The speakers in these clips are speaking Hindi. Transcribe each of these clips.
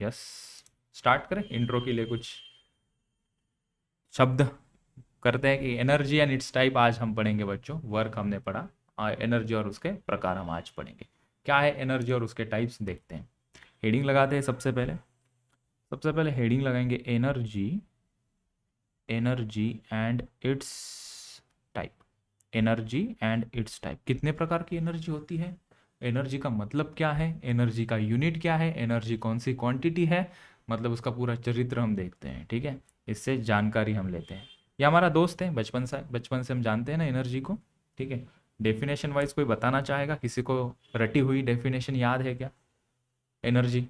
यस, स्टार्ट करें इंट्रो के लिए कुछ शब्द करते हैं कि एनर्जी एंड इट्स टाइप आज हम पढ़ेंगे बच्चों। वर्क हमने पढ़ा, एनर्जी और उसके प्रकार हम आज पढ़ेंगे। क्या है एनर्जी और उसके टाइप्स देखते हैं। हेडिंग लगाते हैं सबसे पहले हेडिंग लगाएंगे energy, energy and it's type. Energy and it's type, कितने प्रकार की एनर्जी होती है, एनर्जी का मतलब क्या है, एनर्जी का यूनिट क्या है, एनर्जी कौन सी क्वांटिटी है, मतलब उसका पूरा चरित्र हम देखते हैं। ठीक है, इससे जानकारी हम लेते हैं। ये हमारा दोस्त है, बचपन से हम जानते हैं ना एनर्जी को। ठीक है, डेफिनेशन वाइज कोई बताना चाहेगा, किसी को रटी हुई डेफिनेशन याद है क्या एनर्जी?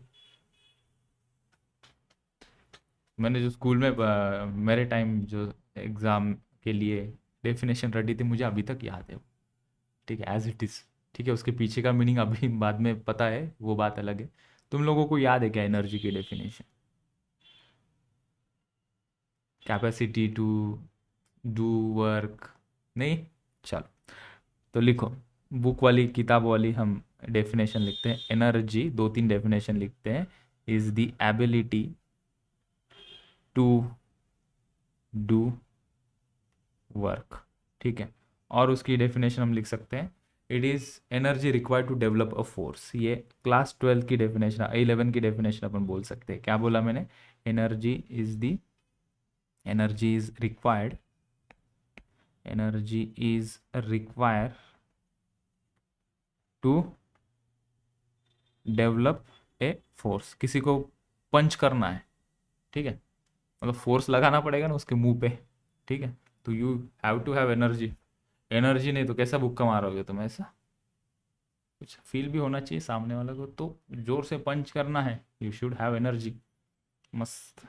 मैंने जो स्कूल में मेरे टाइम जो एग्ज़ाम के लिए डेफिनेशन रटी थी, मुझे अभी तक याद है वो। ठीक है, एज इट इज़। ठीक है, उसके पीछे का मीनिंग अभी बाद में पता है, वो बात अलग है। तुम लोगों को याद है क्या एनर्जी की definition? Capacity to do work? नहीं, चलो तो लिखो, बुक वाली किताब वाली हम डेफिनेशन लिखते हैं। एनर्जी दो तीन डेफिनेशन लिखते हैं। Is the ability to do work. ठीक है, और उसकी डेफिनेशन हम लिख सकते हैं, it is energy required to develop a force. ये क्लास 12 की डेफिनेशन, 11 की डेफिनेशन अपन बोल सकते हैं। क्या बोला मैंने? Energy is the, energy is required, energy is require to develop a force. किसी को पंच करना है, ठीक है, मतलब फोर्स लगाना पड़ेगा ना उसके मुंह पे। ठीक है, तो you have to have energy. Energy नहीं तो कैसा भुक्का मारोगे तुम? ऐसा कुछ फील भी होना चाहिए सामने वाले को, तो जोर से पंच करना है, यू शुड हैव एनर्जी। मस्त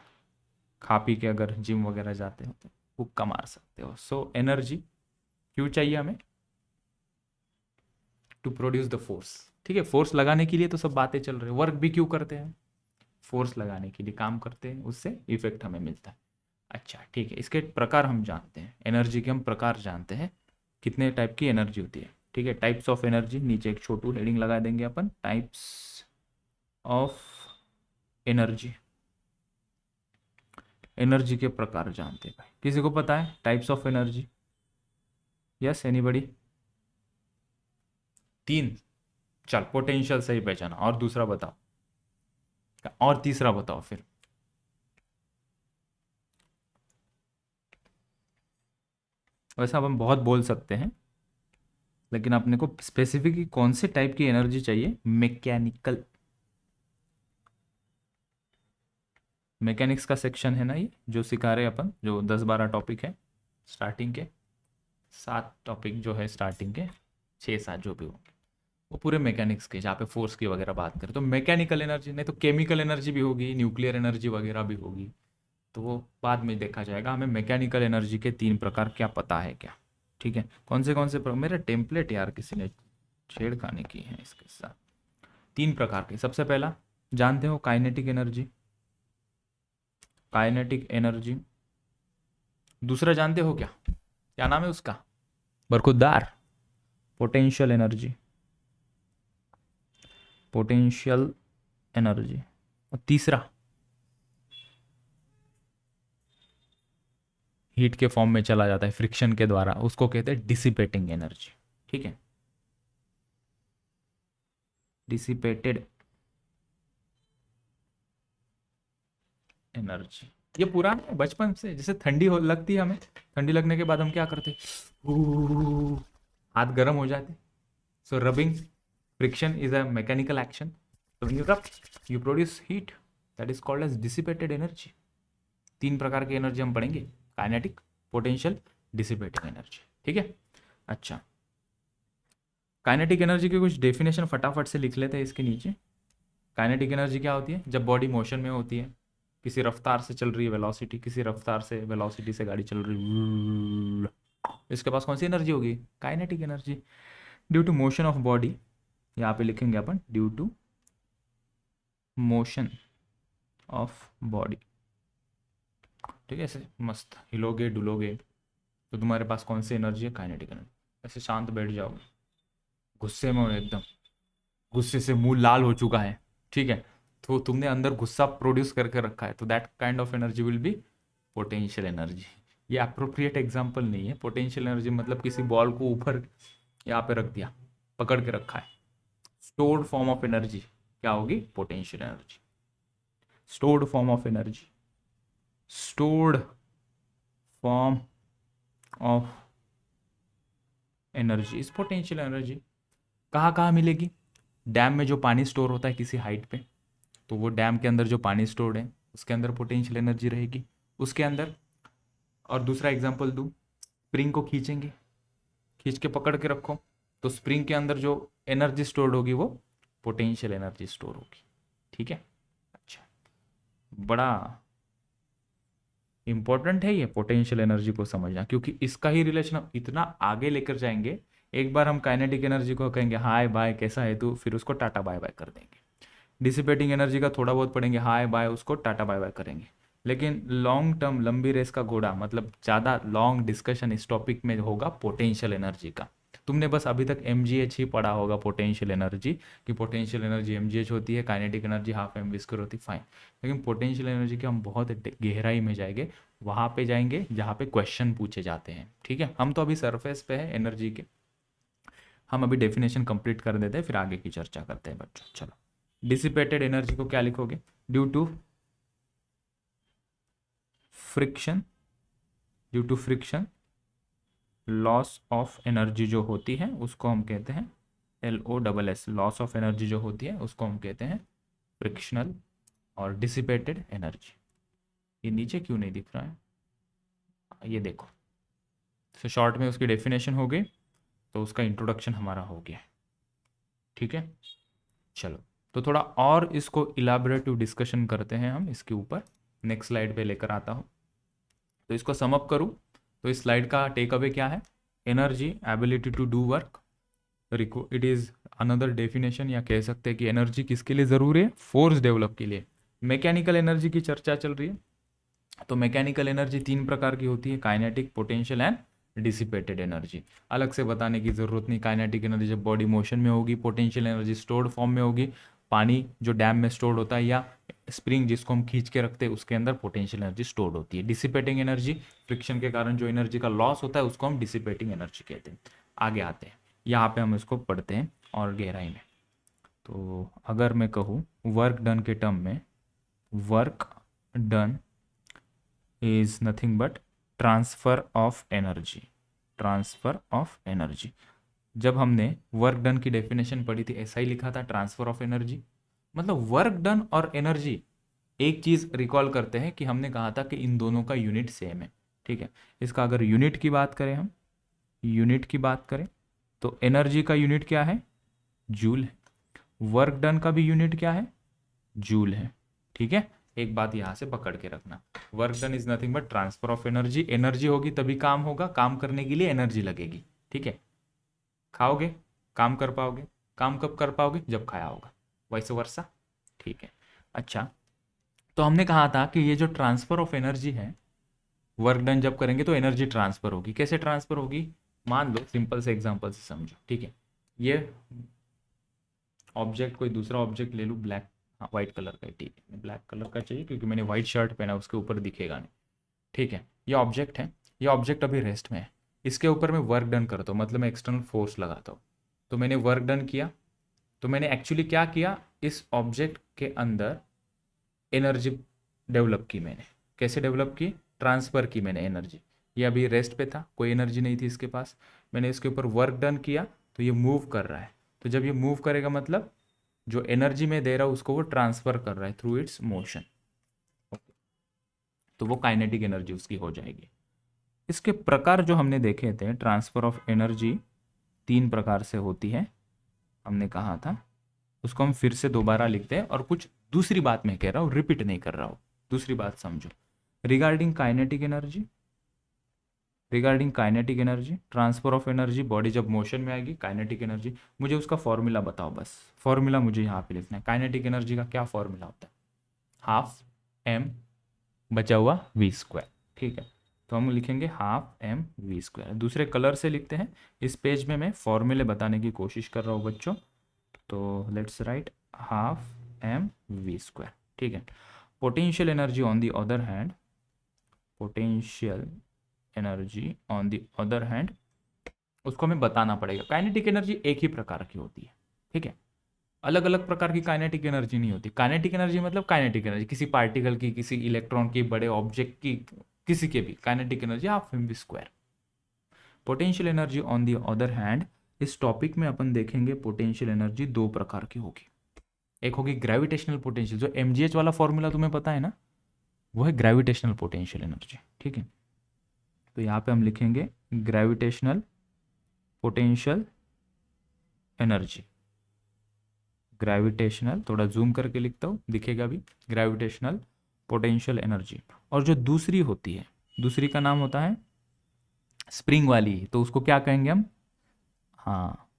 खा पी के अगर जिम वगैरह जाते हो तो हुक्का मार सकते हो। सो एनर्जी क्यों चाहिए हमें? To produce the force. ठीक है, फोर्स लगाने के लिए तो सब बातें चल रही है। वर्क भी क्यों करते हैं? फोर्स लगाने के लिए काम करते हैं, उससे इफेक्ट हमें मिलता है। अच्छा ठीक है, इसके प्रकार हम जानते हैं, एनर्जी के हम प्रकार जानते हैं, कितने टाइप की एनर्जी होती है। ठीक है, टाइप्स ऑफ एनर्जी, नीचे एक छोटू हेडिंग लगा देंगे अपन, टाइप्स ऑफ एनर्जी। एनर्जी के प्रकार जानते हैं भाई, किसी को पता है types of energy? Yes, anybody? तीन? चल, पोटेंशियल सही पहचाना, और दूसरा बताओ, और तीसरा बताओ फिर। वैसे अब हम बहुत बोल सकते हैं, लेकिन अपने को स्पेसिफिक कौन से टाइप की एनर्जी चाहिए? मैकेनिकल, मैकेनिक्स का सेक्शन है ना ये, जो सिखा रहे हैं अपन, जो 10-12 टॉपिक है स्टार्टिंग के, 7 टॉपिक जो है स्टार्टिंग के, 6-7 जो भी हो, वो पूरे मैकेनिक्स के, जहाँ पे फोर्स की वगैरह बात करें तो मैकेनिकल एनर्जी, नहीं तो केमिकल एनर्जी भी होगी, न्यूक्लियर एनर्जी वगैरह भी होगी, तो वो बाद में देखा जाएगा। हमें मैकेनिकल एनर्जी के 3 प्रकार क्या पता है क्या? ठीक है, कौन से मेरा टेम्पलेट यार किसी ने छेड़खानी की है इसके साथ। 3 प्रकार के, सबसे पहला जानते हो काइनेटिक एनर्जी, काइनेटिक एनर्जी। दूसरा जानते हो क्या, क्या नाम है उसका? बरखुरदार, पोटेंशियल एनर्जी, पोटेंशियल एनर्जी। और तीसरा हीट के फॉर्म में चला जाता है फ्रिक्शन के द्वारा, उसको कहते हैं डिसिपेटिंग एनर्जी। ठीक है, डिसिपेटेड एनर्जी। ये पुराना है बचपन से, जैसे ठंडी हो लगती है हमें, ठंडी लगने के बाद हम क्या करते? हाथ गर्म हो जाते। So rubbing, friction is a mechanical action. So when you rub, you produce heat, that is called as dissipated energy। 3 प्रकार की एनर्जी हम पढ़ेंगे, काइनेटिक, पोटेंशियल, डिसिपेटिंग एनर्जी। ठीक है, अच्छा, काइनेटिक एनर्जी की कुछ डेफिनेशन फटाफट से लिख लेते हैं इसके नीचे। काइनेटिक एनर्जी क्या होती है? जब बॉडी मोशन में होती है, किसी रफ्तार से चल रही है, वेलोसिटी, किसी रफ्तार से वेलोसिटी से गाड़ी चल रही है, इसके पास कौन सी एनर्जी होगी? Kinetic energy. Due to motion of body, यहाँ पे लिखेंगे अपन due to motion of body. ठीक है, ऐसे मस्त हिलोगे डुलोगे तो तुम्हारे पास कौन सी एनर्जी है? Kinetic energy. ऐसे शांत बैठ जाओ, गुस्से में हो एकदम, गुस्से से मुंह लाल हो चुका है, ठीक है, तो तुमने अंदर गुस्सा प्रोड्यूस करके रखा है, तो that kind of energy will be potential energy. ये अप्रोप्रिएट एग्जाम्पल नहीं है। पोटेंशियल एनर्जी मतलब किसी बॉल को ऊपर यहाँ पे रख दिया, पकड़ के रखा है। स्टोर्ड फॉर्म ऑफ एनर्जी क्या होगी? Potential energy. Stored form of energy, stored form of energy is potential energy. कहाँ कहाँ मिलेगी? डैम में जो पानी स्टोर होता है किसी हाइट पे, तो वो डैम के अंदर जो पानी स्टोर्ड है उसके अंदर पोटेंशियल एनर्जी रहेगी उसके अंदर। और दूसरा एग्जांपल दूँ, स्प्रिंग को खींचेंगे, खींच के पकड़ के रखो, तो स्प्रिंग के अंदर जो एनर्जी स्टोर्ड होगी वो पोटेंशियल एनर्जी स्टोर होगी। ठीक है, अच्छा, बड़ा इंपॉर्टेंट है ये पोटेंशियल एनर्जी को समझना, क्योंकि इसका ही रिलेशन हम इतना आगे लेकर जाएंगे। एक बार हम काइनेटिक एनर्जी को कहेंगे हाय बाय कैसा है तू, फिर उसको टाटा बाय बाय कर देंगे। डिसिपेटिंग एनर्जी का थोड़ा बहुत पढ़ेंगे, हाय बाय, उसको टाटा बाय बाय करेंगे। लेकिन लॉन्ग टर्म, लंबी रेस का घोड़ा, मतलब ज़्यादा लॉन्ग डिस्कशन इस टॉपिक में होगा पोटेंशियल एनर्जी का। तुमने बस अभी तक mgh ही पढ़ा होगा पोटेंशियल एनर्जी, कि पोटेंशियल एनर्जी mgh होती है, kinetic energy half M V square होती है, फाइन। लेकिन पोटेंशियल एनर्जी के हम बहुत गहराई में जाएंगे, वहाँ पे जाएंगे जहाँ पे क्वेश्चन पूछे जाते हैं। ठीक है, हम तो अभी सरफेस पे है एनर्जी के, हम अभी डेफिनेशन कंप्लीट कर देते हैं, फिर आगे की चर्चा करते हैं बच्चों। चलो, डिसिपेटेड एनर्जी को क्या लिखोगे? Due to friction, due to friction loss of energy जो होती है उसको हम कहते हैं LOSS। लॉस ऑफ एनर्जी जो होती है उसको हम कहते हैं फ्रिक्शनल। और डिसिपेटेड एनर्जी, ये नीचे क्यों नहीं दिख रहा है? ये देखो, तो शॉर्ट में उसकी डेफिनेशन हो गई, तो उसका इंट्रोडक्शन हमारा हो गया। ठीक है, चलो, तो थोड़ा और इसको इलाबरेटिव डिस्कशन करते हैं हम इसके ऊपर। नेक्स्ट स्लाइड पे लेकर आता हूँ। तो इसको सम अप करूँ तो इस स्लाइड का टेक अवे क्या है? Energy ability to do work, it is another definition, या कह सकते हैं कि एनर्जी किसके लिए ज़रूरी है? फोर्स डेवलप के लिए। मैकेनिकल एनर्जी की चर्चा चल रही है, तो मैकेनिकल एनर्जी 3 प्रकार की होती है, kinetic, potential and dissipated energy. अलग से बताने की ज़रूरत नहीं। काइनेटिक एनर्जी जब बॉडी मोशन में होगी, पोटेंशियल एनर्जी स्टोर्ड फॉर्म में होगी, पानी जो डैम में स्टोर्ड होता है या स्प्रिंग जिसको हम खींच के रखते हैं उसके अंदर पोटेंशियल एनर्जी स्टोर्ड होती है। डिसिपेटिंग एनर्जी, फ्रिक्शन के कारण जो एनर्जी का लॉस होता है उसको हम डिसिपेटिंग एनर्जी कहते हैं। आगे आते हैं, यहाँ पे हम इसको पढ़ते हैं और गहराई में। तो अगर मैं कहूँ वर्क डन के टर्म में, work done is nothing but transfer of energy. Transfer of energy, जब हमने वर्क डन की डेफिनेशन पढ़ी थी ऐसा ही लिखा था, ट्रांसफ़र ऑफ एनर्जी। मतलब वर्क डन और एनर्जी, एक चीज़ रिकॉल करते हैं कि हमने कहा था कि इन दोनों का यूनिट सेम है। ठीक है, इसका अगर यूनिट की बात करें, हम यूनिट की बात करें तो एनर्जी का यूनिट क्या है? जूल है। वर्क डन का भी यूनिट क्या है? जूल है। ठीक है, एक बात यहाँ से पकड़ के रखना, work done is nothing but transfer of energy. Energy होगी तभी काम होगा, काम करने के लिए एनर्जी लगेगी। ठीक है, खाओगे काम कर पाओगे, काम कब कर पाओगे? जब खाया होगा, वैसे वर्षा। ठीक है, अच्छा, तो हमने कहा था कि ये जो ट्रांसफर ऑफ एनर्जी है, वर्क डन जब करेंगे तो एनर्जी ट्रांसफर होगी। कैसे ट्रांसफर होगी? मान लो, सिंपल से एग्जांपल से समझो। ठीक है, ये ऑब्जेक्ट, कोई दूसरा ऑब्जेक्ट ले लूँ, ब्लैक, हाँ वाइट कलर का, ठीक है, ब्लैक कलर का चाहिए क्योंकि मैंने वाइट शर्ट पहना, उसके ऊपर दिखेगा नहीं। ठीक है, ये ऑब्जेक्ट है, ये ऑब्जेक्ट अभी रेस्ट में है, इसके ऊपर मैं वर्क डन करता हूँ, मतलब मैं एक्सटर्नल फोर्स लगाता हूँ। तो मैंने वर्क डन किया, तो मैंने एक्चुअली क्या किया? इस ऑब्जेक्ट के अंदर एनर्जी डेवलप की मैंने। कैसे डेवलप की? ट्रांसफ़र की मैंने एनर्जी। ये अभी रेस्ट पे था, कोई एनर्जी नहीं थी इसके पास, मैंने इसके ऊपर वर्क डन किया तो ये मूव कर रहा है। तो जब ये मूव करेगा मतलब जो एनर्जी में दे रहा हूँ उसको वो ट्रांसफ़र कर रहा है थ्रू इट्स मोशन, तो वो काइनेटिक एनर्जी उसकी हो जाएगी। इसके प्रकार जो हमने देखे थे, ट्रांसफ़र ऑफ एनर्जी 3 प्रकार से होती है हमने कहा था, उसको हम फिर से दोबारा लिखते हैं। और कुछ दूसरी बात मैं कह रहा हूँ, रिपीट नहीं कर रहा हूँ, दूसरी बात समझो। Regarding kinetic energy, regarding kinetic energy, transfer of energy, body जब मोशन में आएगी, काइनेटिक एनर्जी, मुझे उसका फॉर्मूला बताओ बस। फॉर्मूला मुझे यहाँ पे लिखना है, काइनेटिक एनर्जी का क्या फॉर्मूला होता है? हाफ m बचा हुआ v²। ठीक है, तो हम लिखेंगे हाफ m v²। दूसरे कलर से लिखते हैं, इस पेज में मैं फॉर्मूले बताने की कोशिश कर रहा हूँ बच्चों। तो let's write half M V square, ठीक है। Potential energy on the other hand, potential energy on the other hand, उसको हमें बताना पड़ेगा। काइनेटिक एनर्जी एक ही प्रकार की होती है, ठीक है, अलग अलग प्रकार की काइनेटिक एनर्जी नहीं होती। काइनेटिक एनर्जी मतलब काइनेटिक एनर्जी, किसी पार्टिकल की, किसी इलेक्ट्रॉन की, बड़े ऑब्जेक्ट की, किसी के भी kinetic energy half M V square. Potential energy on the other hand, इस टॉपिक में अपन देखेंगे पोटेंशियल एनर्जी दो प्रकार की होगी। एक होगी ग्रेविटेशनल पोटेंशियल, जो एमजीएच वाला फॉर्मूला तुम्हें पता है ना, वो है ग्रेविटेशनल पोटेंशियल एनर्जी, ठीक है। तो यहाँ पे हम लिखेंगे ग्रेविटेशनल पोटेंशियल एनर्जी, ग्रेविटेशनल, थोड़ा जूम करके लिखता हूँ, दिखेगा भी, ग्रेविटेशनल पोटेंशियल एनर्जी। और जो दूसरी होती है, दूसरी का नाम होता है स्प्रिंग वाली, तो उसको क्या कहेंगे हम, हाँ,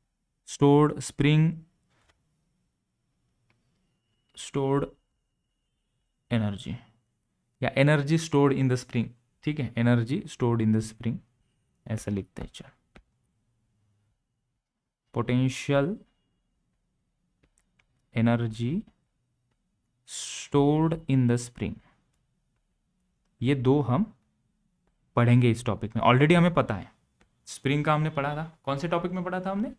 स्टोर्ड स्प्रिंग, स्टोर्ड एनर्जी, या energy stored in the spring, ठीक है, energy stored in the spring, ऐसा लिखते हैं। चल, potential energy stored in the spring, ये दो हम पढ़ेंगे इस टॉपिक में। ऑलरेडी हमें पता है, स्प्रिंग का हमने पढ़ा था, कौन से टॉपिक में पढ़ा था हमने,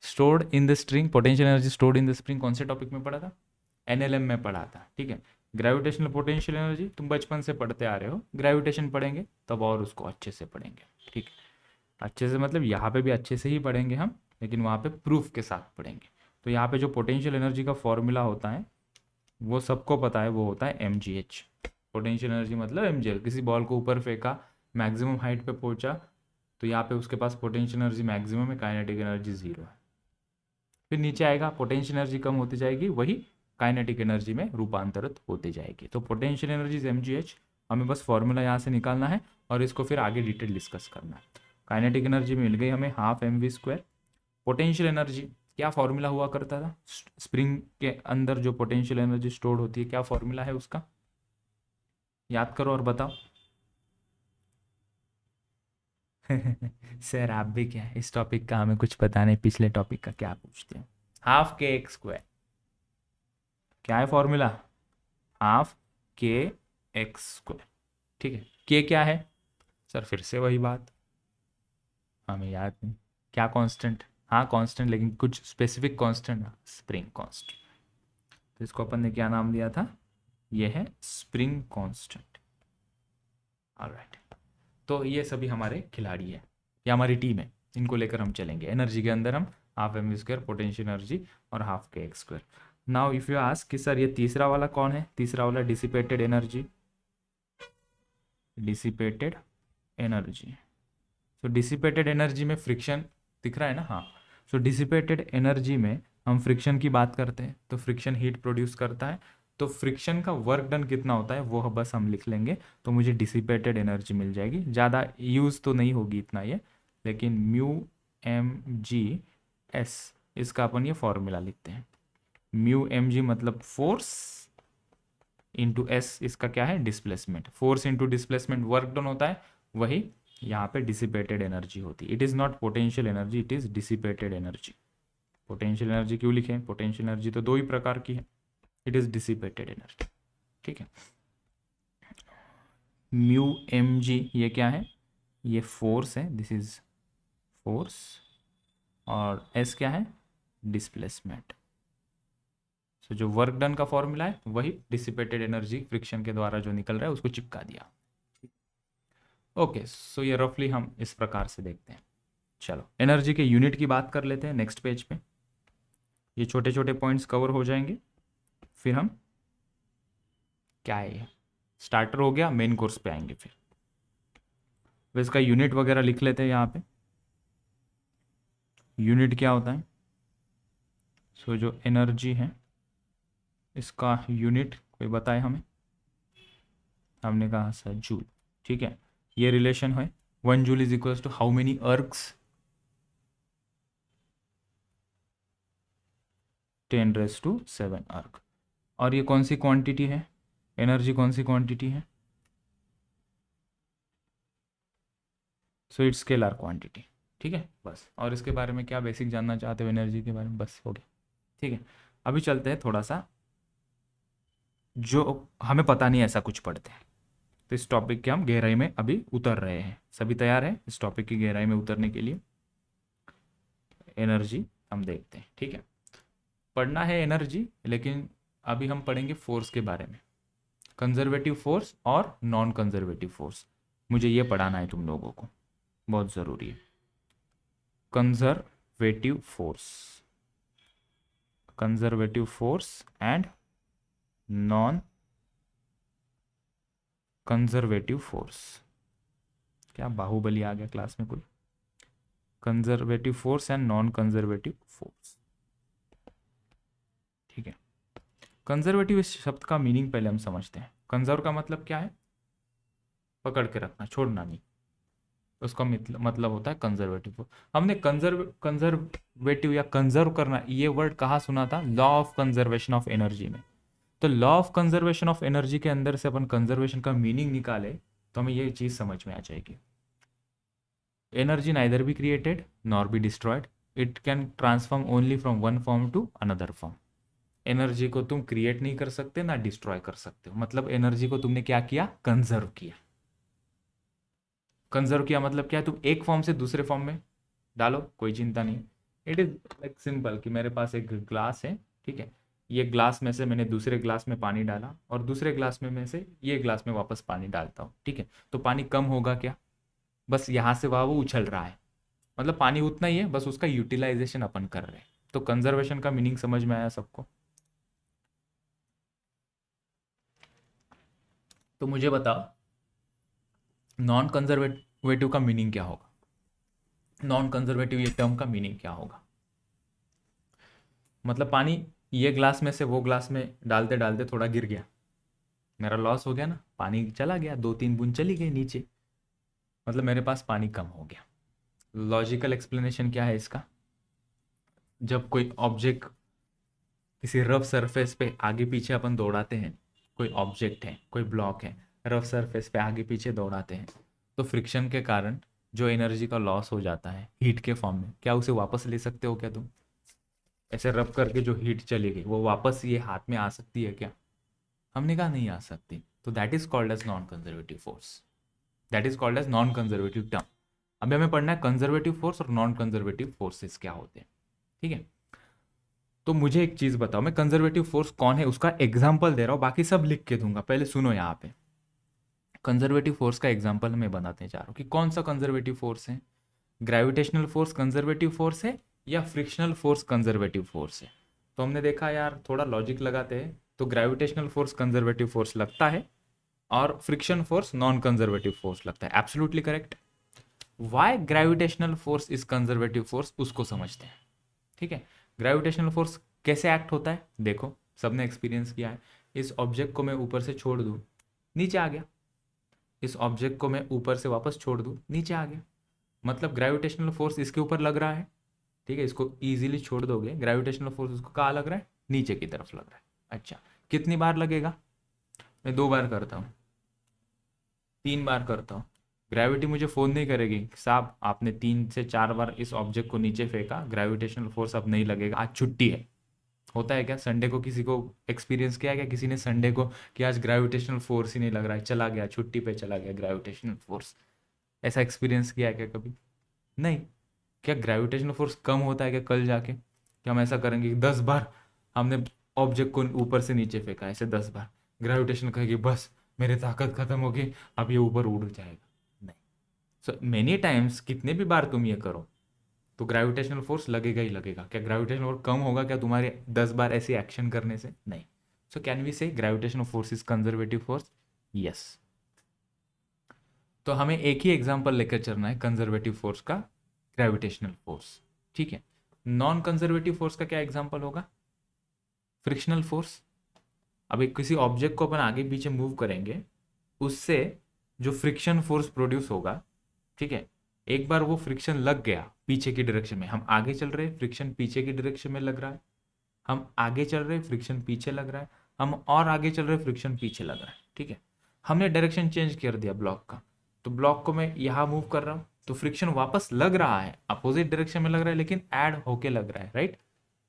stored in the spring, potential energy stored in the spring कौन से टॉपिक में पढ़ा था, एनएलएम में पढ़ा था, ठीक है। ग्रेविटेशनल पोटेंशियल एनर्जी तुम बचपन से पढ़ते आ रहे हो, ग्रेविटेशन पढ़ेंगे तब और उसको अच्छे से पढ़ेंगे, ठीक है। अच्छे से मतलब यहाँ पे भी अच्छे से ही पढ़ेंगे हम, लेकिन वहाँ पे प्रूफ के साथ पढ़ेंगे। तो यहाँ पे जो पोटेंशियल एनर्जी का फॉर्मूला होता है वो सबको पता है, वो होता है mgh। पोटेंशियल एनर्जी मतलब mgh, किसी बॉल को ऊपर फेंका, मैक्सिमम हाइट पे पहुंचा, तो यहाँ पे उसके पास पोटेंशियल एनर्जी मैक्सिमम है, काइनेटिक एनर्जी 0 है। फिर नीचे आएगा, पोटेंशियल एनर्जी कम होती जाएगी, वही काइनेटिक एनर्जी में रूपांतरित होती जाएगी। तो पोटेंशियल एनर्जी mgh, हमें बस फॉर्मूला यहाँ से निकालना है और इसको फिर आगे डिटेल डिस्कस करना है। काइनेटिक एनर्जी मिल गई हमें half M V square. Potential energy क्या फॉर्मूला हुआ करता था, स्प्रिंग के अंदर जो पोटेंशियल एनर्जी स्टोर्ड होती है, क्या फॉर्मूला है उसका, याद करो और बताओ। सर आप भी क्या, इस टॉपिक का हमें कुछ पता नहीं, पिछले टॉपिक का क्या पूछते हैं। हाफ के एक्स स्क्वायर, क्या है फॉर्मूला, हाफ के एक्स स्क्वायर, ठीक है। के क्या है सर, फिर से वही बात, हमें याद नहीं क्या कांस्टेंट, हाँ कांस्टेंट, लेकिन कुछ स्पेसिफिक कांस्टेंट, स्प्रिंग कांस्टेंट। तो इसको अपन ने क्या नाम दिया था, ये है स्प्रिंग कांस्टेंट, ऑलराइट। तो ये सभी हमारे खिलाड़ी है, ये हमारी टीम है, इनको लेकर हम चलेंगे। एनर्जी के अंदर हम half M V square, potential energy और हाफ के X square. Now if you ask कि सर ये तीसरा वाला कौन है, तीसरा वाला dissipated energy, dissipated energy. So dissipated energy में फ्रिक्शन दिख रहा है ना, हाँ। सो डिसिपेटेड एनर्जी में हम फ्रिक्शन की बात करते हैं, तो फ्रिक्शन हीट प्रोड्यूस करता है, तो फ्रिक्शन का वर्क डन कितना होता है वो बस हम लिख लेंगे, तो मुझे डिसिपेटेड एनर्जी मिल जाएगी। ज़्यादा यूज़ तो नहीं होगी इतना ये, लेकिन म्यू एम जी एस, इसका अपन ये फॉर्मूला लिखते हैं। म्यू एम जी मतलब फोर्स, इंटू एस इसका क्या है, displacement, force into displacement work done होता है, वही यहाँ पे डिसिपेटेड एनर्जी होती है। It is not potential energy, it is dissipated energy. Potential energy क्यों लिखें, पोटेंशियल एनर्जी तो दो ही प्रकार की है, इट इज़ डिसिपेटेड एनर्जी, ठीक है। म्यू एम जी ये क्या है, ये फोर्स है, दिस इज फोर्स, और एस क्या है, डिस्प्लेसमेंट। सो जो वर्क डन का फॉर्मूला है वही डिसिपेटेड एनर्जी फ्रिक्शन के द्वारा जो निकल रहा है उसको चिपका दिया। ओके, सो ये रफली हम इस प्रकार से देखते हैं। चलो एनर्जी के यूनिट की बात कर लेते हैं नेक्स्ट पेज पे, ये छोटे छोटे पॉइंट्स कवर हो जाएंगे, फिर हम क्या है, ये स्टार्टर हो गया, मेन कोर्स पे आएंगे। फिर वे इसका यूनिट वगैरह लिख लेते हैं यहाँ पे। यूनिट क्या होता है, सो जो एनर्जी है इसका यूनिट कोई बताए हमें, हमने कहा सर जूल, ठीक है। ये रिलेशन है 1 joule is equals to how many ergs, 10⁻⁷ erg. और ये कौन सी क्वांटिटी है, एनर्जी कौन सी क्वांटिटी है, सो इट्स स्केलर क्वांटिटी, ठीक है बस। और इसके बारे में क्या बेसिक जानना चाहते हो एनर्जी के बारे में, बस हो गया, ठीक है। अभी चलते हैं थोड़ा सा जो हमें पता नहीं ऐसा कुछ पढ़ते हैं। तो इस टॉपिक के हम गहराई में अभी उतर रहे हैं। सभी तैयार हैं इस टॉपिक की गहराई में उतरने के लिए? एनर्जी हम देखते हैं, ठीक है। पढ़ना है एनर्जी, लेकिन अभी हम पढ़ेंगे फोर्स के बारे में। कंजर्वेटिव फोर्स और नॉन कंजर्वेटिव फोर्स, मुझे ये पढ़ाना है तुम लोगों को, बहुत ज़रूरी है। Conservative force, conservative force and non conservative force. क्या बाहुबली आ गया क्लास में कोई? Conservative force and non conservative force, ठीक है। कंजर्वेटिव इस शब्द का मीनिंग पहले हम समझते हैं। कंजर्व का मतलब क्या है? पकड़ के रखना, छोड़ना नहीं। उसका मतलब होता है कंजर्वेटिव। हमने कंजर्वेटिव या कंजर्व करना ये वर्ड कहाँ सुना था? Law of conservation of energy में। तो law of conservation of energy के अंदर से अपन कंजर्वेशन का मीनिंग निकाले तो हमें ये चीज समझ में आ जाएगी। Energy neither be created nor be destroyed, it can transform only from one form to another form. Energy को तुम क्रिएट नहीं कर सकते ना डिस्ट्रॉय कर सकते हो। मतलब एनर्जी को तुमने क्या किया? कंजर्व किया। कंजर्व किया मतलब क्या है? तुम एक फॉर्म से दूसरे फॉर्म में डालो, कोई चिंता नहीं। इट इज लाइक सिंपल कि मेरे पास एक ग्लास है, ठीक है। ये ग्लास में से मैंने दूसरे ग्लास में पानी डाला और दूसरे ग्लास में से ये ग्लास में वापस पानी डालता हूँ, ठीक है। तो पानी कम होगा क्या? बस यहाँ से वहाँ वो उछल रहा है, मतलब पानी उतना ही है, बस उसका यूटिलाइजेशन अपन कर रहे हैं। तो कंजर्वेशन का मीनिंग समझ में आया सबको? तो मुझे बताओ नॉन कंजर्वेटिव का मीनिंग क्या होगा? नॉन कंजर्वेटिव ये टर्म का मीनिंग क्या होगा? मतलब पानी ये ग्लास में से वो ग्लास में डालते डालते थोड़ा गिर गया, मेरा लॉस हो गया ना, पानी चला गया, 2-3 बूंद चली गई नीचे, मतलब मेरे पास पानी कम हो गया। लॉजिकल एक्सप्लेनेशन क्या है इसका? जब कोई ऑब्जेक्ट किसी रफ सरफेस पे आगे पीछे अपन दौड़ाते हैं, कोई ऑब्जेक्ट है, कोई ब्लॉक है, रफ सरफेस पे आगे पीछे दौड़ाते हैं, तो फ्रिक्शन के कारण जो एनर्जी का लॉस हो जाता है हीट के फॉर्म में, क्या उसे वापस ले सकते हो क्या तुम? ऐसे रब करके जो हीट चली गई वो वापस ये हाथ में आ सकती है क्या? हमने कहा नहीं आ सकती। तो that is called as non conservative force, that is called as non conservative term. अभी हमें पढ़ना है कंजर्वेटिव फोर्स और नॉन कंजर्वेटिव फोर्सेस क्या होते हैं, ठीक है। तो मुझे एक चीज बताओ, मैं कंजर्वेटिव फोर्स कौन है उसका एग्जाम्पल दे रहा हूँ, बाकी सब लिख के दूंगा, पहले सुनो यहाँ पे। कंजर्वेटिव फोर्स का एग्जाम्पल मैं बनाते जा रहा हूँ कि कौन सा कंजर्वेटिव फोर्स है। ग्रेविटेशनल फोर्स कंजर्वेटिव फोर्स है या फ्रिक्शनल फोर्स कंजर्वेटिव फोर्स है? तो हमने देखा यार, थोड़ा लॉजिक लगाते हैं तो ग्रेविटेशनल फोर्स कंजर्वेटिव फोर्स लगता है और friction force non conservative force लगता है। Absolutely correct. Why gravitational force is conservative force उसको समझते हैं, ठीक है। ग्रेविटेशनल फोर्स कैसे एक्ट होता है देखो, सबने एक्सपीरियंस किया है। इस ऑब्जेक्ट को मैं ऊपर से छोड़ दूँ, नीचे आ गया। इस ऑब्जेक्ट को मैं ऊपर से वापस छोड़ दूँ, नीचे आ गया। मतलब ग्रेविटेशनल फोर्स इसके ऊपर लग रहा है, ठीक है। इसको इजीली छोड़ दोगे, ग्रेविटेशनल फोर्स उसको कहाँ लग रहा है? नीचे की तरफ लग रहा है। अच्छा, कितनी बार लगेगा? मैं 2 बार करता हूँ, 3 बार करता हूँ, ग्रेविटी मुझे फोन नहीं करेगी साहब आपने 3 से 4 बार इस ऑब्जेक्ट को नीचे फेंका, ग्रेविटेशनल फोर्स अब नहीं लगेगा, आज छुट्टी है। होता है क्या? संडे को किसी को एक्सपीरियंस किया क्या किसी ने संडे को कि आज ग्रेविटेशनल फोर्स ही नहीं लग रहा है, चला गया, छुट्टी पे चला गया ग्रेविटेशनल फोर्स? ऐसा एक्सपीरियंस किया है क्या कभी? नहीं। क्या ग्रेविटेशनल फोर्स कम होता है क्या कल जाके? क्या हम ऐसा करेंगे कि 10 बार हमने ऑब्जेक्ट को ऊपर से नीचे फेंका, ऐसे 10 बार ग्रेविटेशन कहेगी बस मेरी ताकत खत्म होगी अब ये ऊपर उड़ जाएगा? नहीं। सो मेनी टाइम्स कितने भी बार तुम ये करो तो ग्रेविटेशनल फोर्स लगेगा ही लगेगा। क्या ग्रेविटेशनल फोर्स कम होगा क्या तुम्हारे 10 बार ऐसे एक्शन करने से? नहीं। सो कैन वी से gravitational force is conservative force? Yes. तो हमें एक ही एग्जांपल लेकर चलना है कंजर्वेटिव फोर्स का, ग्रेविटेशनल फोर्स, ठीक है। नॉन कंजर्वेटिव फोर्स का क्या एग्जांपल होगा? Frictional force. अभी किसी ऑब्जेक्ट को अपन आगे पीछे मूव करेंगे, उससे जो फ्रिक्शन फोर्स प्रोड्यूस होगा, ठीक है। एक बार वो फ्रिक्शन लग गया पीछे की डायरेक्शन में, हम आगे चल रहे फ्रिक्शन पीछे की डायरेक्शन में लग रहा है, हम आगे चल रहे फ्रिक्शन पीछे लग रहा है, हम और आगे चल रहे फ्रिक्शन पीछे लग रहा है, ठीक है। हमने डायरेक्शन चेंज कर दिया ब्लॉक का, तो ब्लॉक को मैं यहाँ मूव कर रहा हूँ तो फ्रिक्शन वापस लग रहा है, अपोजिट डायरेक्शन में लग रहा है लेकिन ऐड होके लग रहा है, राइट।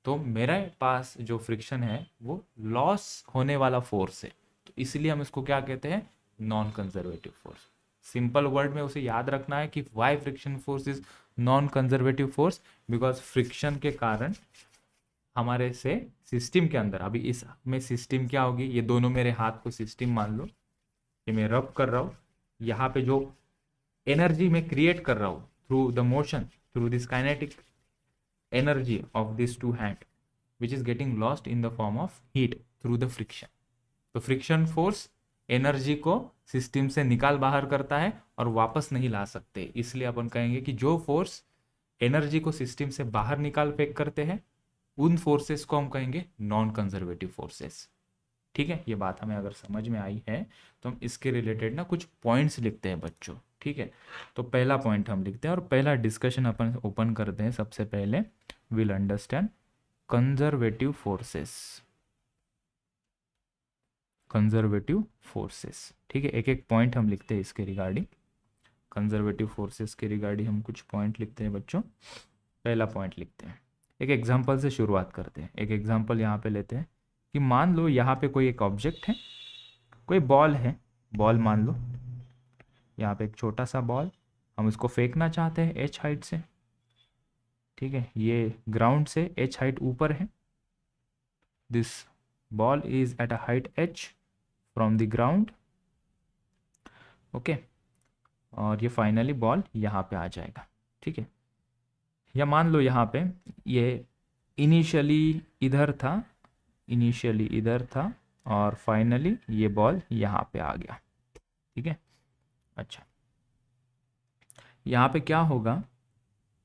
तो मेरे पास जो फ्रिक्शन है वो लॉस होने वाला फोर्स है, तो इसलिए हम इसको क्या कहते हैं, non conservative force. Simple word में उसे याद रखना है कि why friction force is non conservative force, because friction के कारण हमारे से सिस्टम के अंदर, अभी इस में सिस्टम क्या होगी, ये दोनों मेरे हाथ को सिस्टम मान लो, ये मैं रब कर रहा हूँ, यहाँ पे जो एनर्जी मैं क्रिएट कर रहा हूँ through the motion, through this kinetic energy of these two hand which is getting lost in the form of heat through the friction। तो फ्रिक्शन फोर्स एनर्जी को सिस्टम से निकाल बाहर करता है और वापस नहीं ला सकते, इसलिए अपन कहेंगे कि जो फोर्स एनर्जी को सिस्टम से बाहर निकाल फेंक करते हैं उन फोर्सेस को हम कहेंगे नॉन कंजर्वेटिव फोर्सेस। ठीक है, ये बात हमें अगर समझ में आई है तो हम इसके रिलेटेड ना कुछ पॉइंट्स लिखते हैं बच्चों। ठीक है, तो पहला पॉइंट हम लिखते हैं और पहला डिस्कशन अपन ओपन करते हैं। सबसे पहले will understand conservative forces. Conservative forces, ठीक है, एक एक पॉइंट हम लिखते हैं इसके रिगार्डिंग। कंजर्वेटिव फोर्सेस के रिगार्डिंग हम कुछ पॉइंट लिखते हैं बच्चों। पहला पॉइंट लिखते हैं, एक एग्जांपल से शुरुआत करते हैं। एक एग्जांपल यहाँ पे लेते हैं कि मान लो यहाँ पे कोई एक ऑब्जेक्ट है, कोई बॉल है, बॉल मान लो यहाँ पे एक छोटा सा बॉल, हम इसको फेंकना चाहते हैं h हाइट से। ठीक है, ये ग्राउंड से h हाइट ऊपर है, this ball is at a height h from the ground. Okay, और ये फाइनली बॉल यहाँ पे आ जाएगा। ठीक है, या मान लो यहाँ पे ये इनिशियली इधर था, इनिशियली इधर था और फाइनली ये बॉल यहाँ पे आ गया। ठीक है, अच्छा यहाँ पे क्या होगा,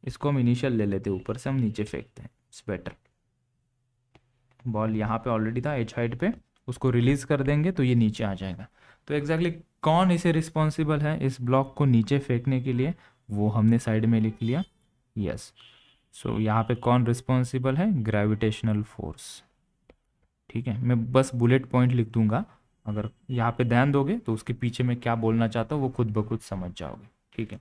इसको हम इनिशियल ले लेते हैं, ऊपर से हम नीचे फेंकते हैं, इट्स बेटर। बॉल यहाँ पे ऑलरेडी था h हाइट पे, उसको रिलीज कर देंगे तो ये नीचे आ जाएगा। तो एग्जैक्टली कौन इसे रिस्पॉन्सिबल है इस ब्लॉक को नीचे फेंकने के लिए, वो हमने साइड में लिख लिया, यस। सो यहाँ पे कौन रिस्पॉन्सिबल है, ग्रेविटेशनल फोर्स। ठीक है, मैं बस बुलेट पॉइंट लिख दूंगा, अगर यहाँ पे ध्यान दोगे तो उसके पीछे मैं क्या बोलना चाहता हूँ वो खुद ब खुद समझ जाओगे। ठीक है,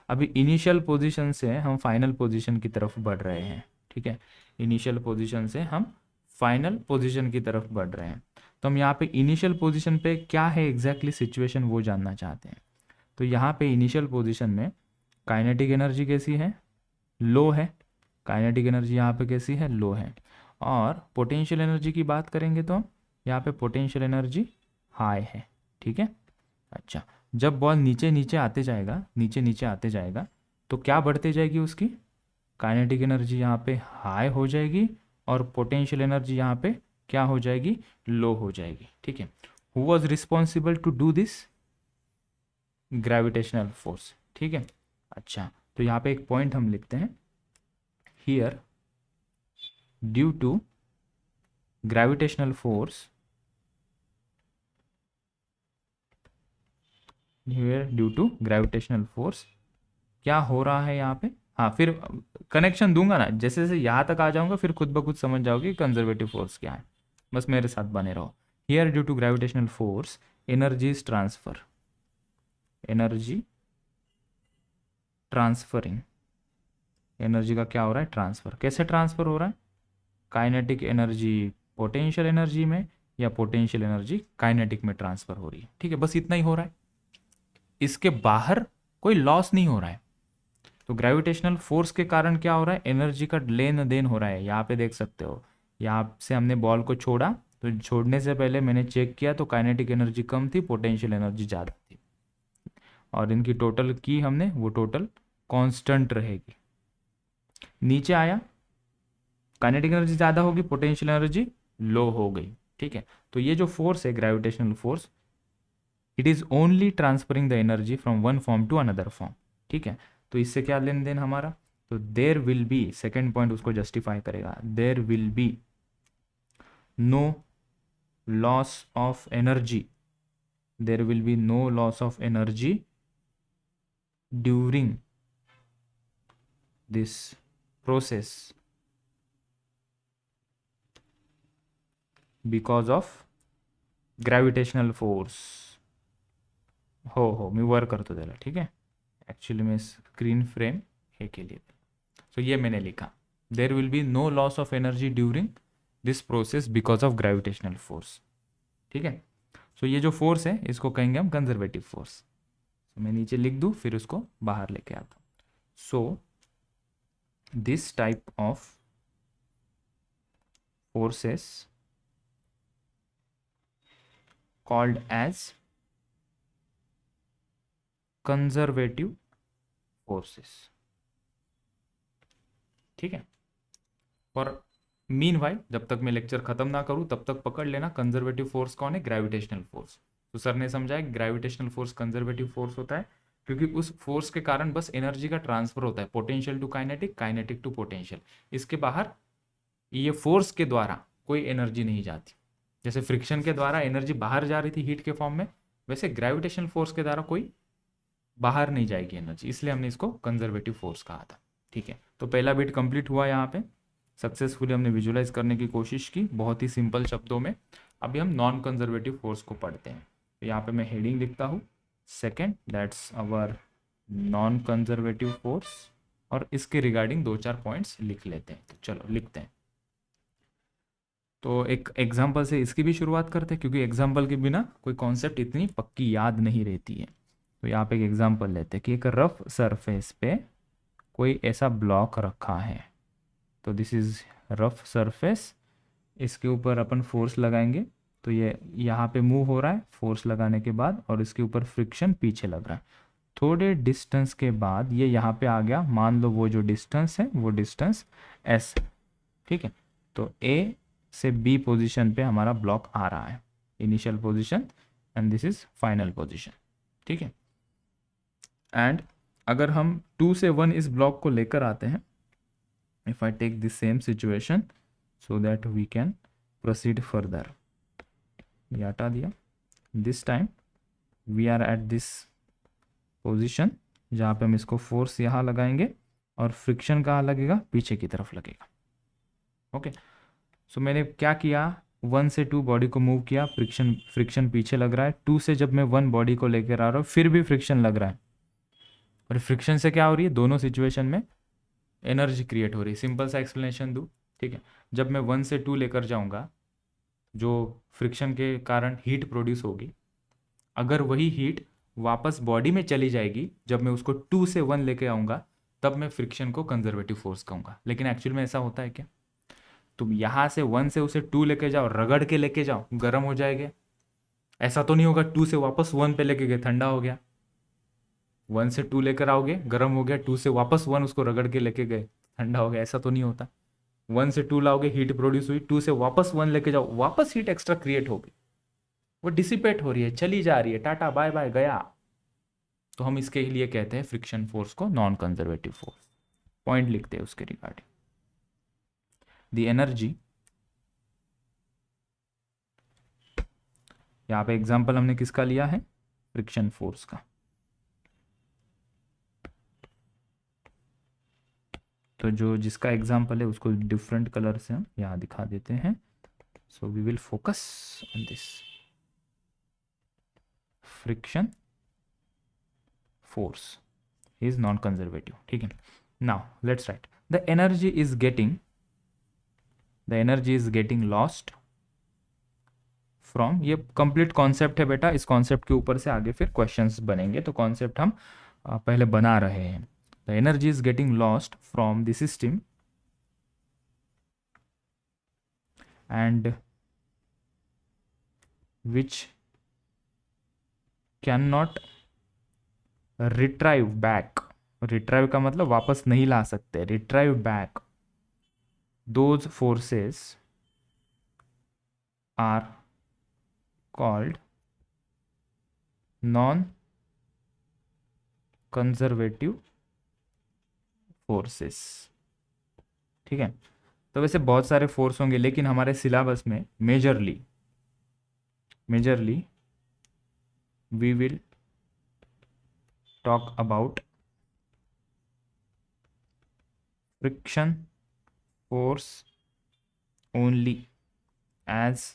अभी इनिशियल पोजीशन से हम फाइनल पोजीशन की तरफ बढ़ रहे हैं। ठीक है, इनिशियल पोजीशन से हम फाइनल पोजीशन की तरफ बढ़ रहे हैं, तो हम यहाँ पे इनिशियल पोजीशन पे क्या है एग्जैक्टली सिचुएशन वो जानना चाहते हैं। तो यहाँ पे इनिशियल पोजीशन में काइनेटिक एनर्जी कैसी है, लो है। काइनेटिक एनर्जी यहाँ पे कैसी है, लो है। और पोटेंशियल एनर्जी की बात करेंगे तो यहाँ पे पोटेंशियल एनर्जी हाई है। ठीक है, अच्छा जब बॉल नीचे नीचे आते जाएगा, नीचे नीचे आते जाएगा तो क्या बढ़ते जाएगी उसकी, काइनेटिक एनर्जी यहाँ पे हाई हो जाएगी और पोटेंशियल एनर्जी यहाँ पे क्या हो जाएगी, लो हो जाएगी। ठीक है, who was responsible to do this, gravitational force. ठीक है, अच्छा तो यहाँ पे एक पॉइंट हम लिखते हैं, here due to gravitational force, here due to gravitational force क्या हो रहा है यहाँ पे। हाँ, फिर कनेक्शन दूंगा ना, जैसे जैसे यहाँ तक आ जाऊंगा फिर खुद ब खुद समझ जाओगे कंजर्वेटिव फोर्स क्या है, बस मेरे साथ बने रहो। Here due to gravitational force energy is transfer, energy transferring, energy का क्या हो रहा है, ट्रांसफर। कैसे ट्रांसफर हो रहा है, काइनेटिक एनर्जी पोटेंशियल एनर्जी में या पोटेंशियल एनर्जी काइनेटिक में ट्रांसफर हो रही है। ठीक है, बस इतना ही हो रहा है, इसके बाहर कोई लॉस नहीं हो रहा है। तो ग्रेविटेशनल फोर्स के कारण क्या हो रहा है, एनर्जी का लेन देन हो रहा है। यहाँ पे देख सकते हो, यहाँ से हमने बॉल को छोड़ा तो छोड़ने से पहले मैंने चेक किया तो काइनेटिक एनर्जी कम थी, पोटेंशियल एनर्जी ज़्यादा थी, और इनकी टोटल की हमने, वो टोटल कांस्टेंट रहेगी। नीचे आया, काइनेटिक एनर्जी ज़्यादा होगी, पोटेंशियल एनर्जी लो हो गई। ठीक है, तो ये जो फोर्स है gravitational force, it is only transferring the energy from one form to another form. ठीक है, तो इससे क्या लेन देन हमारा, तो there will be, second point उसको जस्टिफाई करेगा, there will be no loss of energy, there will be no loss of energy during this process because of gravitational force. हो मी वर करतो त्याला, ठीक है, ॲक्च्युली मी स्क्रीन फ्रेम हे केली, सो ये मैंने लिखा, there will be no loss of energy during this process because of gravitational force. ठीक है, सो ये जो फोर्स है इसको कहेंगे हम कंजर्वेटिव फोर्स। मैं नीचे लिख दूं फिर उसको बाहर लेके आता हूं। So this type of forces called as conservative forces। ठीक है, और मीनवाइल जब तक मैं लेक्चर खत्म ना करूं तब तक पकड़ लेना कंजर्वेटिव फोर्स कौन है, ग्रेविटेशनल फोर्स। तो सर ने समझाया ग्रेविटेशनल फोर्स कंजर्वेटिव फोर्स होता है क्योंकि उस फोर्स के कारण बस एनर्जी का ट्रांसफर होता है, potential to kinetic, kinetic to potential. इसके बाहर ये फोर्स के द्वारा कोई एनर्जी नहीं जाती। जैसे फ्रिक्शन के द्वारा एनर्जी बाहर जा रही थी हीट के फॉर्म में, वैसे ग्रेविटेशनल फोर्स के द्वारा कोई बाहर नहीं जाएगी एनर्जी, इसलिए हमने इसको कंजर्वेटिव फोर्स कहा था। ठीक है, तो पहला बिट कंप्लीट हुआ यहाँ पे, सक्सेसफुली हमने विजुलाइज करने की कोशिश की बहुत ही सिंपल शब्दों में। अभी हम नॉन कंजर्वेटिव फोर्स को पढ़ते हैं। तो यहाँ पे मैं हेडिंग लिखता हूँ second, that's our non conservative force, और इसके रिगार्डिंग 2-4 पॉइंट्स लिख लेते हैं। तो चलो लिखते हैं। तो एक एग्जाम्पल से इसकी भी शुरुआत करते हैं क्योंकि एग्जाम्पल के बिना कोई कॉन्सेप्ट इतनी पक्की याद नहीं रहती है। तो यहाँ पे एक एग्जाम्पल लेते हैं कि एक रफ सरफेस पे कोई ऐसा ब्लॉक रखा है। तो दिस इज़ रफ सरफेस, इसके ऊपर अपन फोर्स लगाएंगे तो ये यहाँ पे मूव हो रहा है फोर्स लगाने के बाद, और इसके ऊपर फ्रिक्शन पीछे लग रहा है। थोड़े डिस्टेंस के बाद ये यहाँ पे आ गया, मान लो वो जो डिस्टेंस है वो डिस्टेंस एस। ठीक है, तो ए से बी पोजीशन पे हमारा ब्लॉक आ रहा है, initial position and this is final position. ठीक है, एंड अगर हम 2 से 1 इस ब्लॉक को लेकर आते हैं, if I take this same situation so that we can proceed further, ये हटा दिया। This time we are at this position जहाँ पे हम इसको फोर्स यहाँ लगाएंगे और फ्रिक्शन कहाँ लगेगा, पीछे की तरफ लगेगा। ओके, सो मैंने क्या किया, 1 से 2 बॉडी को मूव किया, फ्रिक्शन पीछे लग रहा है। 2 से जब मैं 1 बॉडी को लेकर आ रहा हूँ फिर भी फ्रिक्शन लग रहा है, और फ्रिक्शन से क्या हो रही है, दोनों सिचुएशन में एनर्जी क्रिएट हो रही है। सिंपल सा एक्सप्लेनेशन दूँ, ठीक है, जब मैं 1 से 2 लेकर जाऊँगा जो फ्रिक्शन के कारण हीट प्रोड्यूस होगी, अगर वही हीट वापस बॉडी में चली जाएगी जब मैं उसको 2 से 1 लेके आऊँगा, तब मैं फ्रिक्शन को कंजर्वेटिव फोर्स कहूँगा। लेकिन एक्चुअल में ऐसा होता है क्या, तुम यहाँ से 1 से उसे 2 लेके जाओ, रगड़ के लेके जाओ, गर्म हो जाएगा। ऐसा तो नहीं होगा 2 से वापस 1 पे लेके गए ठंडा हो गया। 1 से 2 लेकर आओगे गर्म हो गया, 2 से वापस 1 उसको रगड़ के लेके गए ठंडा हो गया, ऐसा तो नहीं होता। 1 से 2 लाओगे हीट प्रोड्यूस हुई, 2 से वापस 1 लेके जाओ, वापस हीट एक्स्ट्रा क्रिएट होगी, वो डिसिपेट हो रही है, चली जा रही है, टाटा बाय बाय गया। तो हम इसके लिए कहते हैं फ्रिक्शन फोर्स को नॉन कंजर्वेटिव फोर्स। पॉइंट लिखते हैं उसके रिगार्डिंग, द एनर्जी, यहाँ पे एग्जाम्पल हमने किसका लिया है, फ्रिक्शन फोर्स का। तो जो जिसका एग्जाम्पल है उसको डिफरेंट कलर से हम यहाँ दिखा देते हैं। So we will focus on this friction force is non conservative. ठीक है, now let's write the energy is getting lost from, ये कंप्लीट कॉन्सेप्ट है बेटा, इस कॉन्सेप्ट के ऊपर से आगे फिर क्वेश्चंस बनेंगे, तो कॉन्सेप्ट हम पहले बना रहे हैं। The energy is getting lost from the system and which can not retrieve back, retrieve का मतलब वापस नहीं ला सकते, retrieve back, those forces are called non conservative forces. ठीक है, तो वैसे बहुत सारे फोर्स होंगे लेकिन हमारे सिलेबस में majorly we will talk about friction force only as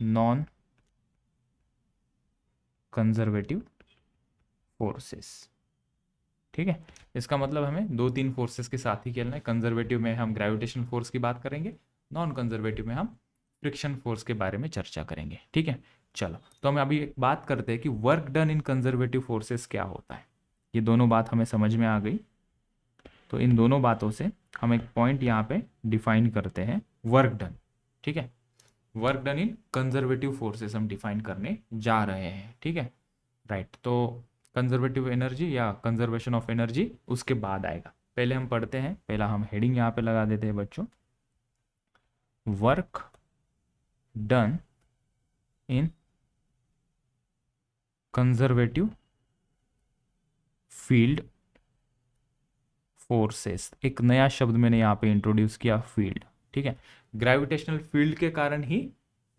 non conservative forces। ठीक है, इसका मतलब हमें 2-3 फोर्सेस के साथ ही खेलना है। कंजर्वेटिव में हम ग्रेविटेशन फोर्स की बात करेंगे, नॉन कंजर्वेटिव में हम फ्रिक्शन फोर्स के बारे में चर्चा करेंगे। ठीक है, चलो तो हम अभी एक बात करते हैं कि वर्क डन इन कंजर्वेटिव फोर्सेस क्या होता है। ये दोनों बात हमें समझ में आ गई, तो इन दोनों बातों से हम एक पॉइंट यहाँ पे डिफाइन करते हैं, वर्क डन। ठीक है, वर्क डन इन कंजर्वेटिव फोर्सेस हम डिफाइन करने जा रहे हैं। ठीक है, राइट। तो कंजर्वेटिव एनर्जी या कंजर्वेशन ऑफ एनर्जी उसके बाद आएगा। पहले हम पढ़ते हैं, पहला हम हेडिंग यहाँ पे लगा देते हैं बच्चों, वर्क डन इन कंजर्वेटिव फील्ड फोर्सेस। एक नया शब्द मैंने यहाँ पे इंट्रोड्यूस किया, फील्ड। ठीक है, ग्रेविटेशनल फील्ड के कारण ही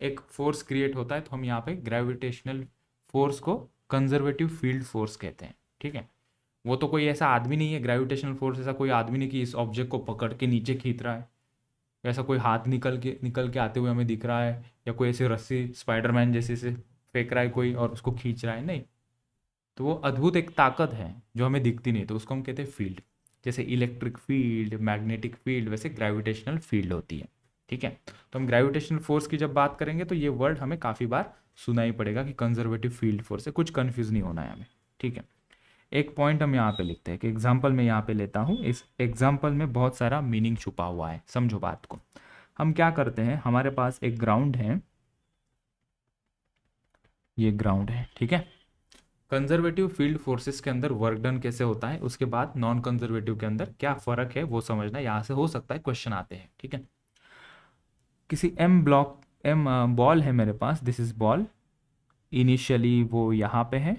एक फोर्स क्रिएट होता है, तो हम यहाँ पे ग्रेविटेशनल फोर्स को कंजर्वेटिव फील्ड फोर्स कहते हैं। ठीक है, वो तो कोई ऐसा आदमी नहीं है, ग्रेविटेशनल फोर्स ऐसा कोई आदमी नहीं कि इस ऑब्जेक्ट को पकड़ के नीचे खींच रहा है, ऐसा कोई हाथ निकल के आते हुए हमें दिख रहा है, या कोई ऐसी रस्सी स्पाइडरमैन जैसे से फेंक रहा है कोई और उसको खींच रहा है, नहीं। तो वो अद्भुत एक ताकत है जो हमें दिखती नहीं, तो उसको हम कहते हैं फील्ड। जैसे इलेक्ट्रिक फील्ड, मैग्नेटिक फील्ड, वैसे ग्रेविटेशनल फील्ड होती है। ठीक है, तो हम ग्रेविटेशनल फोर्स की जब बात करेंगे तो ये वर्ड हमें काफ़ी बार सुना ही पड़ेगा कि कंजर्वेटिव फील्ड फोर्स है, कुछ कंफ्यूज नहीं होना है हमें। ठीक है, एक पॉइंट हम यहाँ पे लिखते हैं कि एग्जाम्पल में यहाँ पे लेता हूँ, इस एग्जाम्पल में बहुत सारा मीनिंग छुपा हुआ है, समझो बात को। हम क्या करते हैं, हमारे पास एक ग्राउंड है, ये ग्राउंड है। ठीक है, कंजर्वेटिव फील्ड फोर्सेस के अंदर वर्क डन कैसे होता है, उसके बाद नॉन कंजर्वेटिव के अंदर क्या फर्क है वो समझना, यहाँ से हो सकता है क्वेश्चन आते हैं। ठीक है, किसी एम बॉल है मेरे पास, दिस इज बॉल, इनिशियली वो यहाँ पे है।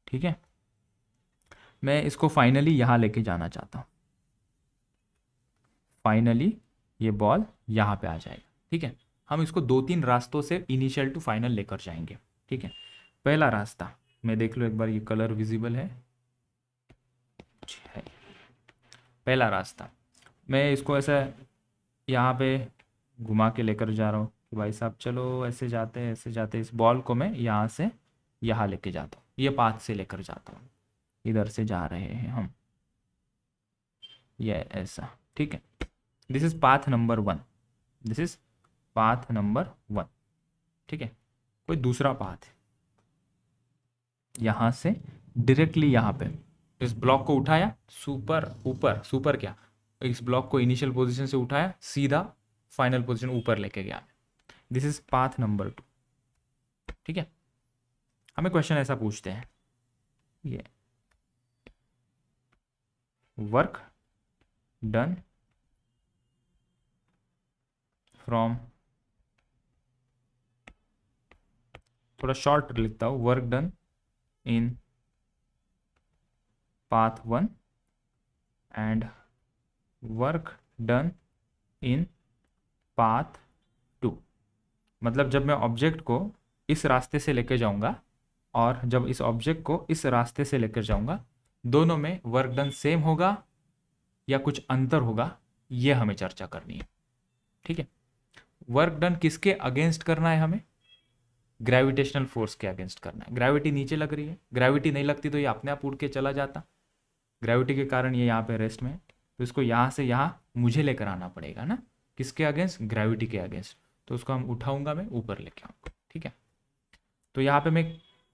ठीक है, मैं इसको फाइनली यहाँ लेके जाना चाहता हूँ, फाइनली ये बॉल यहाँ पे आ जाएगा। ठीक है, हम इसको 2-3 रास्तों से इनिशियल टू फाइनल लेकर जाएंगे। ठीक है, पहला रास्ता मैं देख लो एक बार, ये कलर विजिबल है, पहला रास्ता मैं इसको ऐसा यहाँ पे घुमा के लेकर जा रहा हूँ कि भाई साहब चलो ऐसे जाते इस बॉल को मैं यहाँ से यहाँ लेके जाता हूँ, ये पाथ से लेकर जाता हूँ, इधर से जा रहे हैं हम, ये ऐसा। ठीक है, this is path number 1, this is path number 1। ठीक है, कोई दूसरा पाथ है, यहाँ से डायरेक्टली यहाँ पे इस ब्लॉक को उठाया, सुपर क्या, इस ब्लॉक को इनिशियल पोजीशन से उठाया, सीधा फाइनल पोजीशन ऊपर लेके गया। This is path number 2। ठीक है, हमें क्वेश्चन ऐसा पूछते हैं, ये वर्क डन फ्रॉम, थोड़ा शॉर्ट लिखता हूँ, work done in path 1 and work done in path 2। मतलब जब मैं ऑब्जेक्ट को इस रास्ते से लेकर जाऊंगा और जब इस ऑब्जेक्ट को इस रास्ते से लेकर जाऊंगा, दोनों में वर्क डन सेम होगा या कुछ अंतर होगा, ये हमें चर्चा करनी है। ठीक है, वर्क डन किसके अगेंस्ट करना है, हमें ग्रेविटेशनल फोर्स के अगेंस्ट करना है। ग्रेविटी नीचे लग रही है, ग्रेविटी नहीं लगती तो ये अपने आप उड़ के चला जाता, ग्रेविटी के कारण ये यहाँ पे रेस्ट में है, तो इसको यहाँ से यहाँ मुझे लेकर आना पड़ेगा ना, किसके अगेंस्ट, ग्रेविटी के अगेंस्ट। तो उसको हम उठाऊंगा, मैं ऊपर लेके आऊँगा। ठीक है, तो यहाँ पे मैं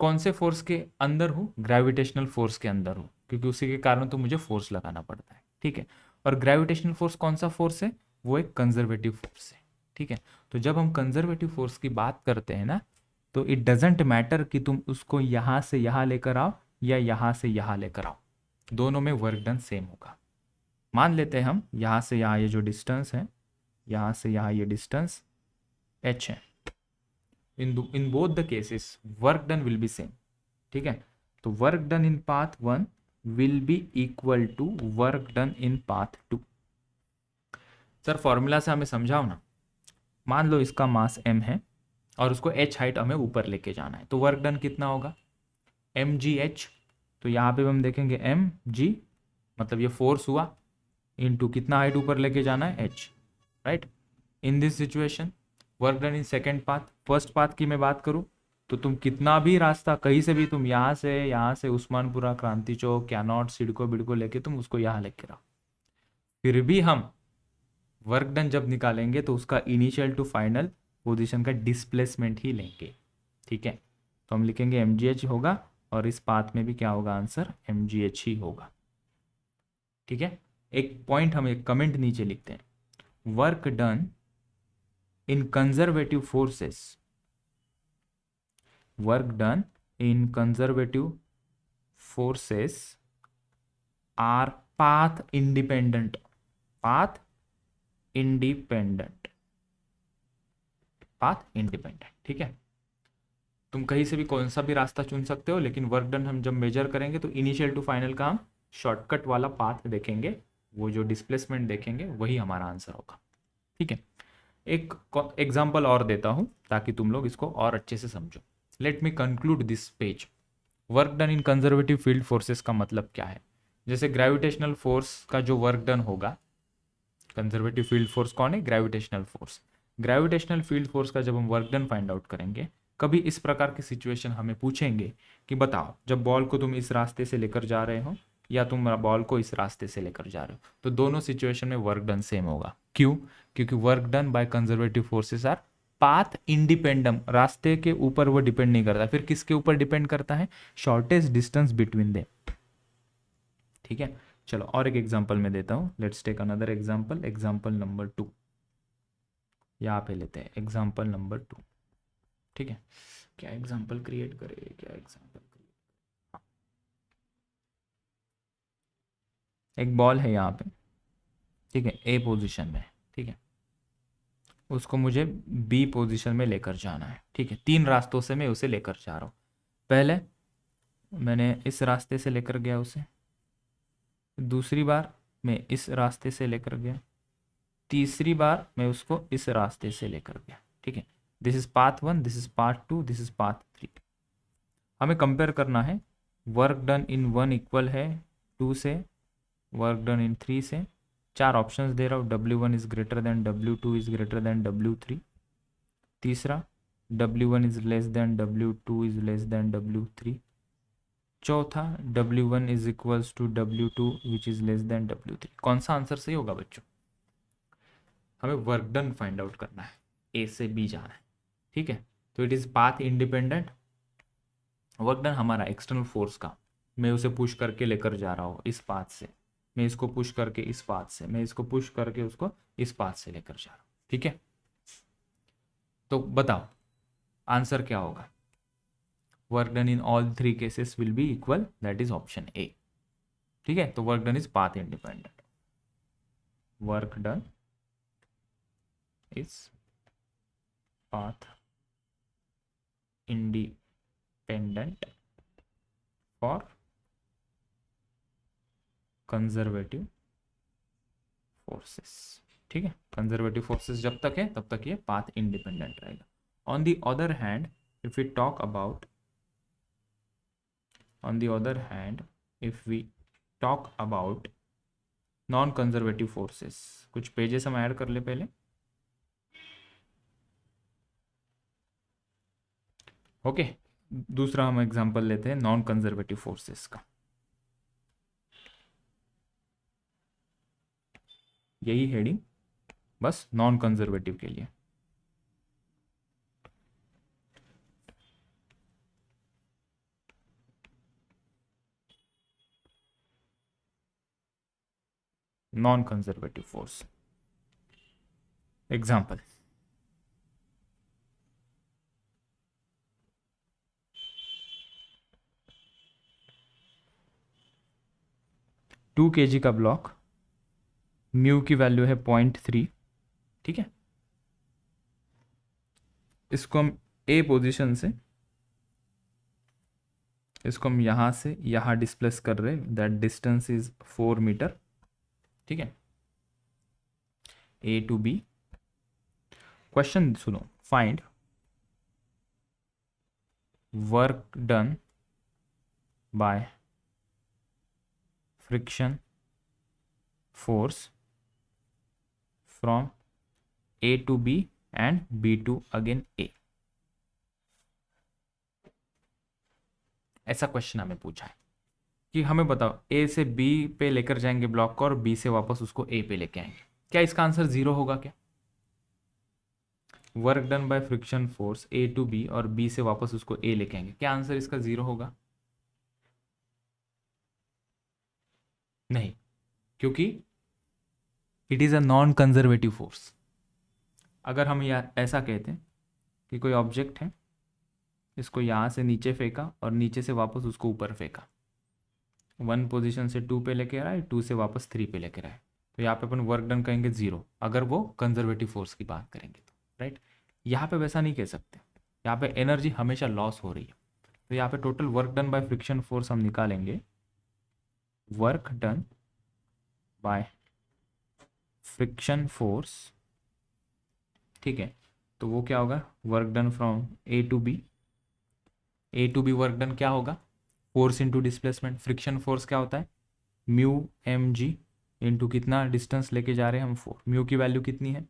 कौन से फोर्स के अंदर हूँ, ग्रेविटेशनल फोर्स के अंदर हूँ, क्योंकि उसी के कारण तो मुझे फोर्स लगाना पड़ता है। ठीक है, और ग्रेविटेशनल फोर्स कौन सा फोर्स है, वो एक कंजर्वेटिव फोर्स है। ठीक है, तो जब हम कंजर्वेटिव फोर्स की बात करते हैं ना, तो इट डजेंट मैटर कि तुम उसको यहाँ से यहाँ लेकर आओ या यहाँ से यहाँ लेकर आओ, दोनों में वर्क डन सेम होगा। मान लेते हैं हम यहाँ से यहाँ ये जो डिस्टेंस है, यहाँ से यहाँ ये डिस्टेंस h है, in both the cases work done will be same. ठीक है, तो work done in path 1 will be equal to work done in path 2। Sir formula से हमें समझाओ ना। मान लो इसका मास m है और उसको h हाइट हमें ऊपर लेके जाना है, तो वर्क डन कितना होगा, mgh। तो यहाँ पे हम देखेंगे mg मतलब ये फोर्स हुआ, इनटू कितना हाइट ऊपर लेके जाना है, h, right. In this situation work done in second path, first path की मैं बात करूँ तो तुम कितना भी रास्ता कहीं से भी, तुम यहाँ से उस्मानपुरा, क्रांति चौक, कैनॉट, सिडको बिडको लेके तुम उसको यहाँ लेके रहो, फिर भी हम वर्क डन जब निकालेंगे तो उसका इनिशियल टू फाइनल पोजीशन का डिस्प्लेसमेंट ही लेंगे। ठीक है, तो हम लिखेंगे mgh होगा, और इस पाथ में भी क्या होगा, आंसर mgh ही होगा। ठीक है, एक पॉइंट हम एक कमेंट नीचे लिखते हैं, work done in conservative forces, work done in conservative forces are path independent, path independent, path independent. ठीक है, तुम कहीं से भी कौन सा भी रास्ता चुन सकते हो, लेकिन वर्क डन हम जब मेजर करेंगे तो इनिशियल टू फाइनल का हम शॉर्टकट वाला पाथ देखेंगे, वो जो डिस्प्लेसमेंट देखेंगे वही हमारा आंसर होगा। ठीक है, एक एग्जाम्पल और देता हूं ताकि तुम लोग इसको और अच्छे से समझो। Let me conclude this page. Work done in conservative field forces का मतलब क्या है? जैसे ग्रेविटेशनल फोर्स का जो वर्क डन होगा, कंजर्वेटिव फील्ड फोर्स कौन है? Gravitational force. Gravitational field force का जब हम वर्क डन फाइंड आउट करेंगे, कभी इस प्रकार की सिचुएशन हमें पूछेंगे कि बताओ जब बॉल को तुम इस रास्ते से लेकर जा रहे हो या तुम बॉल को इस रास्ते से लेकर जा रहे हो, तो दोनों सिचुएशन में वर्क डन सेम होगा। क्यों? क्योंकि work done by conservative forces are path independent, रास्ते के ऊपर वो डिपेंड नहीं करता। फिर किसके ऊपर डिपेंड करता है? Shortest distance between them. ठीक है, चलो और एक एग्जांपल मैं देता हूं। Let's take another example, example number 2 यहाँ पे लेते हैं, एग्जांपल नंबर 2। ठीक है, क्या एग्जांपल क्रिएट करें, क्या एग्जांपल क्रिएट? एक बॉल है यहाँ पे, ठीक है, ए पोजीशन में। ठीक है, उसको मुझे बी पोजीशन में लेकर जाना है। ठीक है, 3 रास्तों से मैं उसे लेकर जा रहा हूँ। पहले मैंने इस रास्ते से लेकर गया उसे, दूसरी बार मैं इस रास्ते से लेकर गया, तीसरी बार मैं उसको इस रास्ते से लेकर गया। ठीक है, this is path 1, this is path 2, this is path 3। हमें कंपेयर करना है, वर्क डन इन 1 इक्वल है 2 से, वर्क डन इन 3 से। 4 ऑप्शंस दे रहा हूँ, W1 is greater than W2 is greater than W3। तीसरा, W1 is less than W2 is less than W3। चौथा, W1 is equals to W2 which is less than W3। कौन सा आंसर सही होगा बच्चों? हमें वर्क डन फाइंड आउट करना है, ए से बी जाना है। ठीक है, तो it is path independent. Work done हमारा एक्सटर्नल फोर्स का, मैं उसे पुश करके लेकर जा रहा हूँ इस पाथ से, मैं इसको पुश करके इस पाथ से, मैं इसको पुश करके उसको इस पाथ से लेकर जा रहा हूँ। ठीक है, तो बताओ आंसर क्या होगा? Work done in all 3 cases will be equal, that is option A. ठीक है, तो work done is path independent, work done is path independent for conservative forces. ठीक है, कंजर्वेटिव फोर्सेस जब तक है तब तक ये पाथ इंडिपेंडेंट रहेगा। On the other hand if we talk about, on the other hand if we talk about non conservative forces, कुछ पेजेस हम ऐड कर ले पहले। ओके, दूसरा हम एग्जांपल लेते हैं नॉन कंजर्वेटिव फोर्सेस का। यही हेडिंग बस नॉन कंजर्वेटिव के लिए। Non conservative force example, two kg का ब्लॉक, म्यू की वैल्यू है 0.3। ठीक है, इसको हम ए पोजीशन से, इसको हम यहां से यहां डिस्प्लेस कर रहे हैं, दैट डिस्टेंस इज 4 मीटर। ठीक है, ए टू बी। क्वेश्चन सुनो, find work done by friction force from A to B and B to again A. ऐसा क्वेश्चन हमें पूछा है कि हमें बताओ ए से बी पे लेकर जाएंगे ब्लॉक को और बी से वापस उसको ए पे लेके आएंगे, क्या इसका आंसर जीरो होगा क्या? Work done by friction force A to B और बी से वापस उसको ए लेके आएंगे, क्या आंसर इसका जीरो होगा? नहीं, क्योंकि it is a non conservative force. अगर हम यार ऐसा कहते हैं कि कोई ऑब्जेक्ट है, इसको यहाँ से नीचे फेंका और नीचे से वापस उसको ऊपर फेंका, वन पोजीशन से टू पे लेके आए, टू से वापस थ्री पे लेके आए, तो यहाँ पे अपन वर्क डन कहेंगे जीरो, अगर वो कंजर्वेटिव फोर्स की बात करेंगे तो, राइट। यहाँ पे वैसा नहीं कह सकते, यहाँ पे एनर्जी हमेशा लॉस हो रही है, तो यहाँ पे total work done by friction force हम निकालेंगे, work done by friction force, ठीक है। तो वो क्या होगा, work done from A to B, A to B work done क्या होगा, force into displacement. Friction force क्या होता है, म्यू एम जी इंटू कितना डिस्टेंस लेके जा रहे हैं हम, 4। म्यू की वैल्यू कितनी है,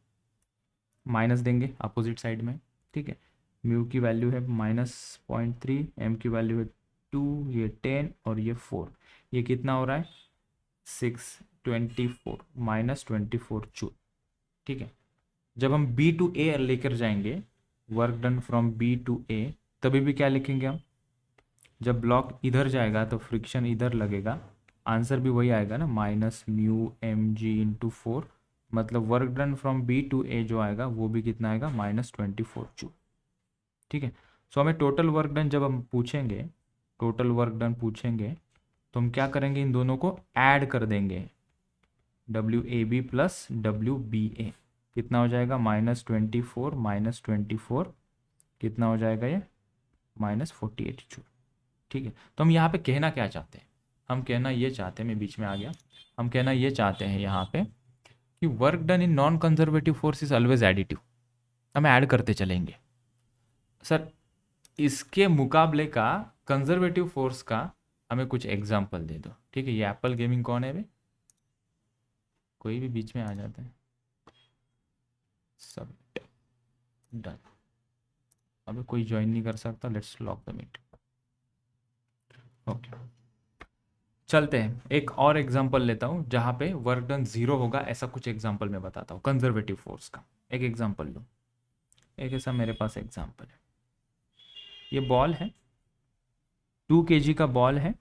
माइनस देंगे अपोजिट साइड में, ठीक है। म्यू की वैल्यू है -0.3, एम की वैल्यू है 2, ये 10 और ये 4, ये कितना हो रहा है 624 -24 जूल, ठीक है। जब हम बी टू ए लेकर जाएंगे, work done from B to A, तभी भी क्या लिखेंगे हम, जब ब्लॉक इधर जाएगा तो फ्रिक्शन इधर लगेगा, आंसर भी वही आएगा ना, -μmg/4, मतलब work done from B to A जो आएगा वो भी कितना आएगा, -24 जूल, ठीक है। सो हमें टोटल वर्क डन जब हम पूछेंगे, टोटल वर्क डन पूछेंगे तो हम क्या करेंगे, इन दोनों को ऐड कर देंगे, WAB प्लस WBA कितना हो जाएगा, -24 कितना हो जाएगा ये, -48 जूल, ठीक है। तो हम यहाँ पे कहना क्या चाहते हैं, हम कहना ये चाहते हैं, मैं बीच में आ गया, हम कहना ये चाहते हैं यहाँ पे कि work done in non conservative force is always additive, हम ऐड करते चलेंगे। सर इसके मुकाबले का कंजर्वेटिव फोर्स का हमें कुछ एग्जाम्पल दे दो, ठीक है। ये एप्पल गेमिंग कौन है भाई, कोई भी बीच में आ जाता है, सब डन, अभी कोई ज्वाइन नहीं कर सकता, let's lock the meet, okay. चलते हैं, एक और एग्जांपल लेता हूँ जहाँ पे वर्क डन जीरो होगा, ऐसा कुछ एग्जांपल मैं बताता हूँ कंजर्वेटिव फोर्स का। एक एग्जांपल लो, एक ऐसा मेरे पास एग्जांपल है, ये बॉल है, 2 kg का बॉल है,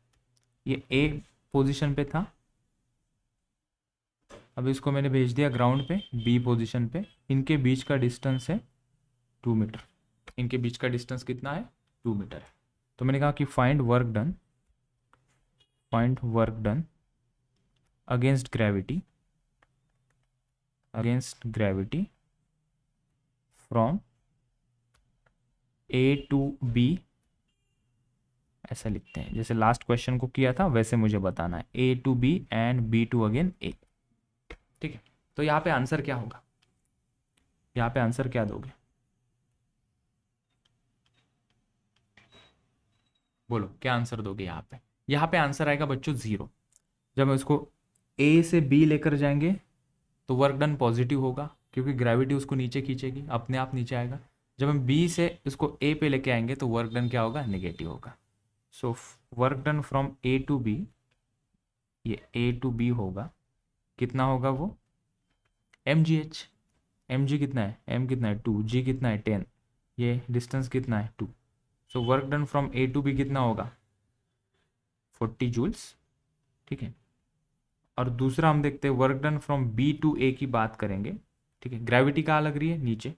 ये ए पोजीशन पे था, अब इसको मैंने भेज दिया ग्राउंड पे बी पोजीशन पे, इनके बीच का डिस्टेंस है 2 मीटर, इनके बीच का डिस्टेंस कितना है, 2 मीटर है। तो मैंने कहा कि find work done against gravity from A to B, ऐसा लिखते हैं जैसे लास्ट क्वेश्चन को किया था वैसे मुझे बताना है, A to B and B to again A, ठीक है। तो यहाँ पे आंसर क्या होगा, यहाँ पे आंसर क्या दोगे, बोलो क्या आंसर दोगे यहाँ पे? यहाँ पे आंसर आएगा बच्चों जीरो। जब हम इसको ए से बी लेकर जाएंगे तो वर्क डन पॉजिटिव होगा, क्योंकि ग्रेविटी उसको नीचे खींचेगी, अपने आप नीचे आएगा। जब हम बी से इसको ए पे लेके आएंगे तो वर्क डन क्या होगा, नेगेटिव होगा। So work done from A to B, ये ए टू बी होगा, कितना होगा वो, mgh, mg कितना है, m कितना है 2, g कितना है 10, ये डिस्टेंस कितना है 2। So work done from A to B कितना होगा, 40 जूल्स, ठीक है। और दूसरा हम देखते हैं work done from B to A की बात करेंगे, ठीक है। ग्रेविटी कहाँ लग रही है, नीचे,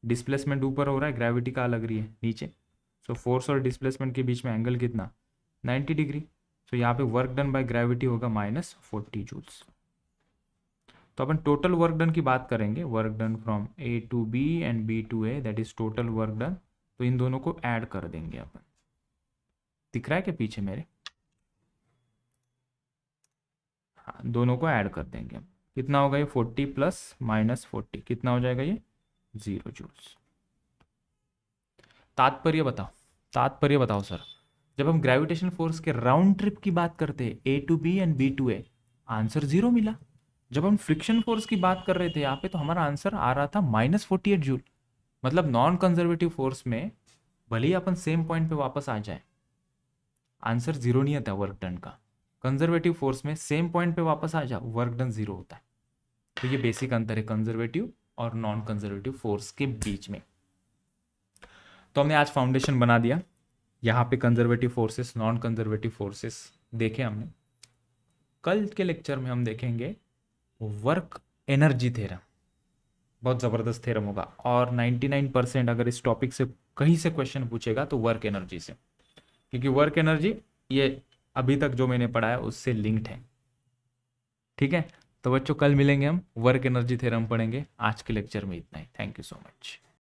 डिस्प्लेसमेंट ऊपर हो रहा है, ग्रेविटी कहाँ लग रही है, नीचे। सो फोर्स और डिस्प्लेसमेंट के बीच में एंगल कितना, 90 डिग्री। सो यहाँ पे वर्क डन बाय ग्रेविटी होगा -40 जूल्स। तो अपन टोटल वर्क डन की बात करेंगे, work done from A to B and B to A, that is total work done. तो इन दोनों को ऐड कर देंगे अपन, दिख रहा है क्या पीछे मेरे, हाँ दोनों को ऐड कर देंगे। कितना होगा ये, 40 प्लस -40 कितना हो जाएगा ये, 0 जूल्स। तात्पर्य बताओ सर, जब हम ग्रेविटेशन फोर्स के राउंड ट्रिप की बात करते हैं A to B and B to A, answer 0 मिला। जब हम फ्रिक्शन फोर्स की बात कर रहे थे यहाँ पे तो हमारा आंसर आ रहा था -48 जूल। मतलब नॉन कंजर्वेटिव फोर्स में भले ही अपन सेम पॉइंट पे वापस आ जाए, आंसर जीरो नहीं आता वर्क डन का। कंजर्वेटिव फोर्स में सेम पॉइंट पे वापस आ जाओ, वर्क डन जीरो होता है। तो ये बेसिक अंतर है कंजर्वेटिव और नॉन कंजर्वेटिव फोर्स के बीच में। तो हमने आज फाउंडेशन बना दिया, यहाँ पे conservative forces non conservative forces देखे हमने। कल के लेक्चर में हम देखेंगे वर्क एनर्जी थ्योरम, बहुत ज़बरदस्त थ्योरम होगा, और 99% अगर इस टॉपिक से कहीं से क्वेश्चन पूछेगा तो वर्क एनर्जी से, क्योंकि वर्क एनर्जी ये अभी तक जो मैंने पढ़ा है उससे लिंक्ड है। ठीक है, तो बच्चों कल मिलेंगे, हम वर्क एनर्जी थ्योरम पढ़ेंगे। आज के लेक्चर में इतना ही। Thank you so much.